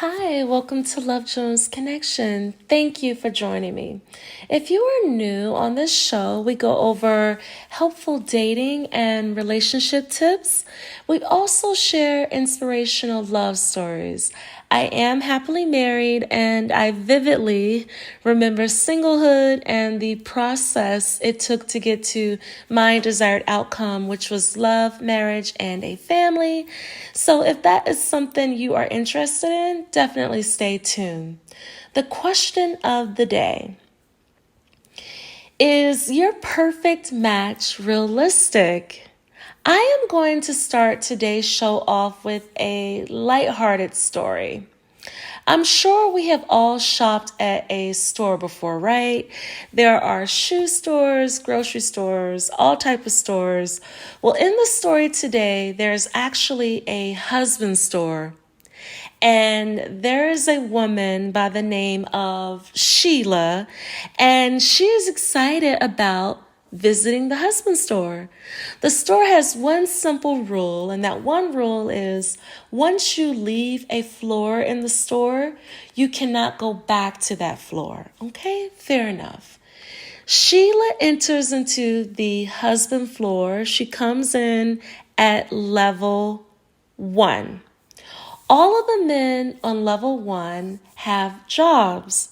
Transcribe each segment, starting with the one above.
Hi, welcome to Love Jones Connection. Thank you for joining me. If you are new on this show, we go over helpful dating and relationship tips. We also share inspirational love stories. I am happily married and I vividly remember singlehood and the process it took to get to my desired outcome, which was love, marriage, and a family. So if that is something you are interested in, definitely stay tuned. The question of the day: is your perfect match realistic? I am going to start today's show off with a lighthearted story. I'm sure we have all shopped at a store before, right? There are shoe stores, grocery stores, all type of stores. Well, in the story today, there's actually a husband store. And there is a woman by the name of Sheila, and she is excited about visiting the husband store. The store has one simple rule, and that one rule is once you leave a floor in the store, you cannot go back to that floor. Okay, fair enough. Sheila enters into the husband floor. She comes in at level 1. All of the men on level 1 have jobs.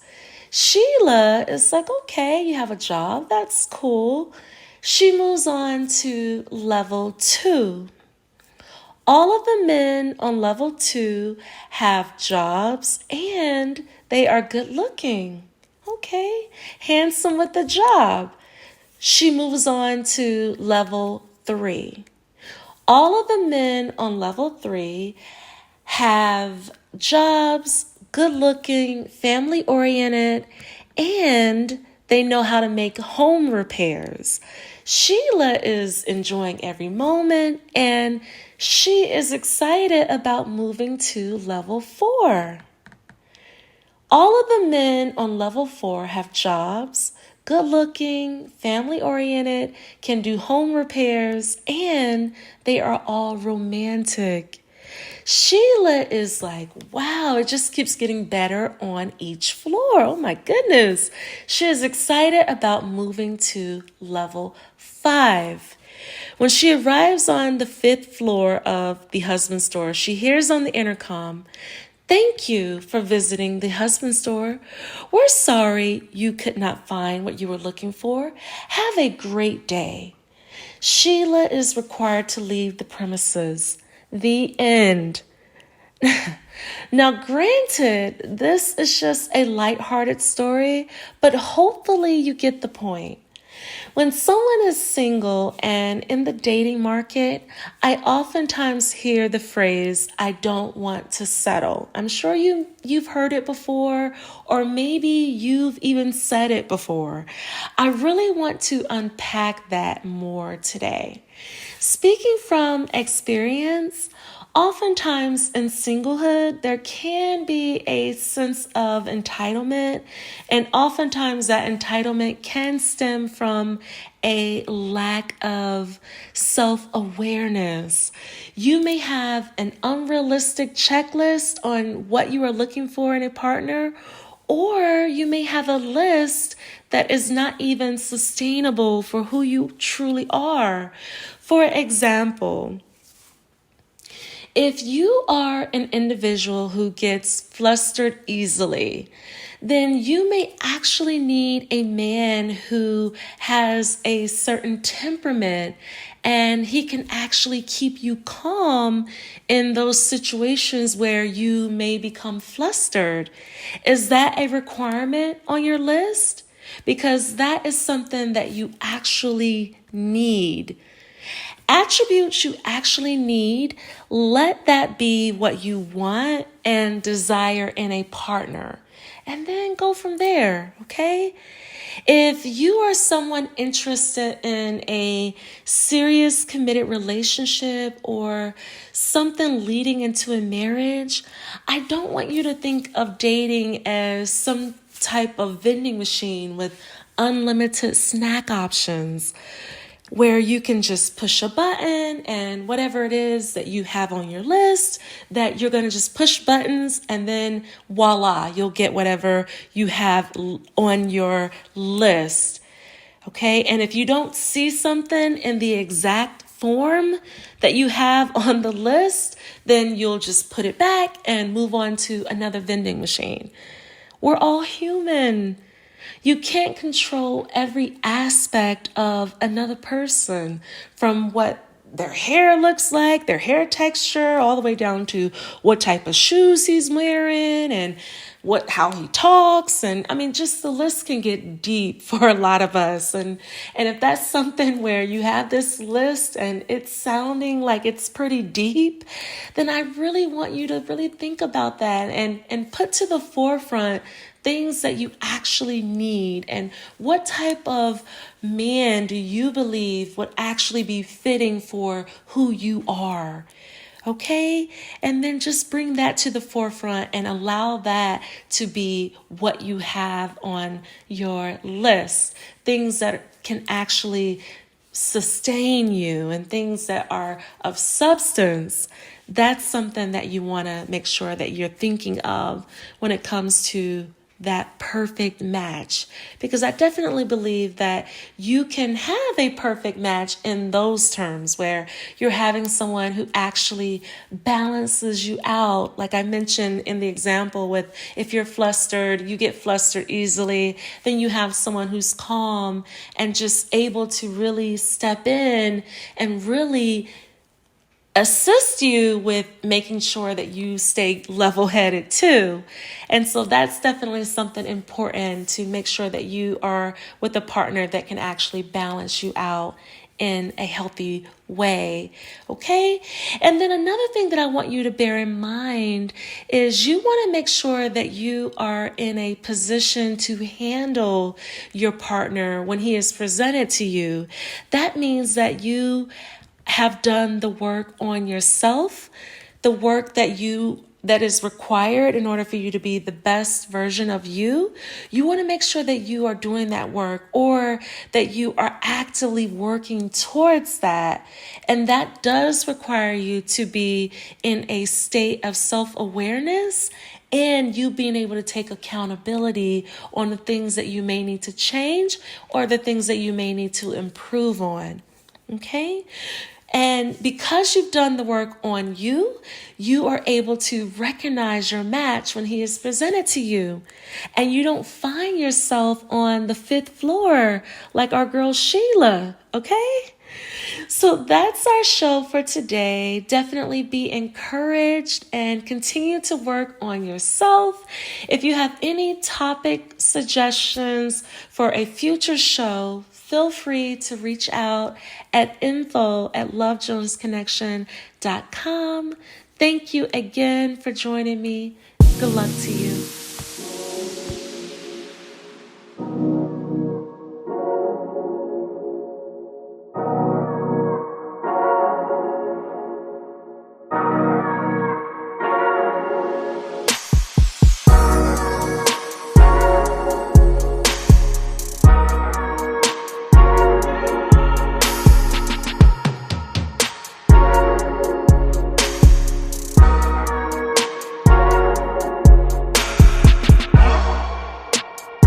Sheila is like, okay, you have a job. That's cool. She moves on to level 2. All of the men on level 2 have jobs and they are good looking. Okay, handsome with a job. She moves on to level 3. All of the men on level 3 have jobs, good looking, family oriented, and they know how to make home repairs. Sheila is enjoying every moment and she is excited about moving to level 4. All of the men on level 4 have jobs, good looking, family oriented, can do home repairs, and they are all romantic. Sheila is like, wow, it just keeps getting better on each floor. Oh my goodness. She is excited about moving to level 5. When she arrives on the 5th floor of the husband store, she hears on the intercom, "Thank you for visiting the husband store. We're sorry you could not find what you were looking for. Have a great day." Sheila is required to leave the premises. The end. Now, granted, this is just a lighthearted story, but hopefully you get the point. When someone is single and in the dating market, I oftentimes hear the phrase, "I don't want to settle." I'm sure you've heard it before, or maybe you've even said it before. I really want to unpack that more today. Speaking from experience, oftentimes in singlehood, there can be a sense of entitlement, and oftentimes that entitlement can stem from a lack of self-awareness. You may have an unrealistic checklist on what you are looking for in a partner, or you may have a list that is not even sustainable for who you truly are. For example, if you are an individual who gets flustered easily, then you may actually need a man who has a certain temperament and he can actually keep you calm in those situations where you may become flustered. Is that a requirement on your list? Because that is something that you actually need. Attributes you actually need, let that be what you want and desire in a partner. And then go from there, okay? If you are someone interested in a serious committed relationship or something leading into a marriage, I don't want you to think of dating as some type of vending machine with unlimited snack options. where you can just push a button and whatever it is that you have on your list, that you're going to just push buttons and then voila, you'll get whatever you have on your list. Okay. And if you don't see something in the exact form that you have on the list, then you'll just put it back and move on to another vending machine. We're all human. You can't control every aspect of another person, from what their hair looks like, their hair texture, all the way down to what type of shoes he's wearing and how he talks. And I mean, just the list can get deep for a lot of us. And if that's something where you have this list and it's sounding like it's pretty deep, then I really want you to really think about that and put to the forefront things that you actually need, and what type of man do you believe would actually be fitting for who you are. Okay? And then just bring that to the forefront and allow that to be what you have on your list. Things that can actually sustain you and things that are of substance. That's something that you want to make sure that you're thinking of when it comes to that perfect match, because I definitely believe that you can have a perfect match in those terms where you're having someone who actually balances you out. Like I mentioned in the example with, if you're flustered, you get flustered easily, then you have someone who's calm and just able to really step in and really assist you with making sure that you stay level-headed too. And so that's definitely something important, to make sure that you are with a partner that can actually balance you out in a healthy way. Okay? And then another thing that I want you to bear in mind is you want to make sure that you are in a position to handle your partner when he is presented to you. That means that you have done the work on yourself, the work that is required in order for you to be the best version of you. You want to make sure that you are doing that work, or that you are actively working towards that. And that does require you to be in a state of self-awareness, and you being able to take accountability on the things that you may need to change or the things that you may need to improve on. Okay? And because you've done the work on you, you are able to recognize your match when he is presented to you. And you don't find yourself on the 5th floor like our girl Sheila, okay? So that's our show for today. Definitely be encouraged and continue to work on yourself. If you have any topic suggestions for a future show, feel free to reach out at info@lovejonesconnection.com. Thank you again for joining me. Good luck to you.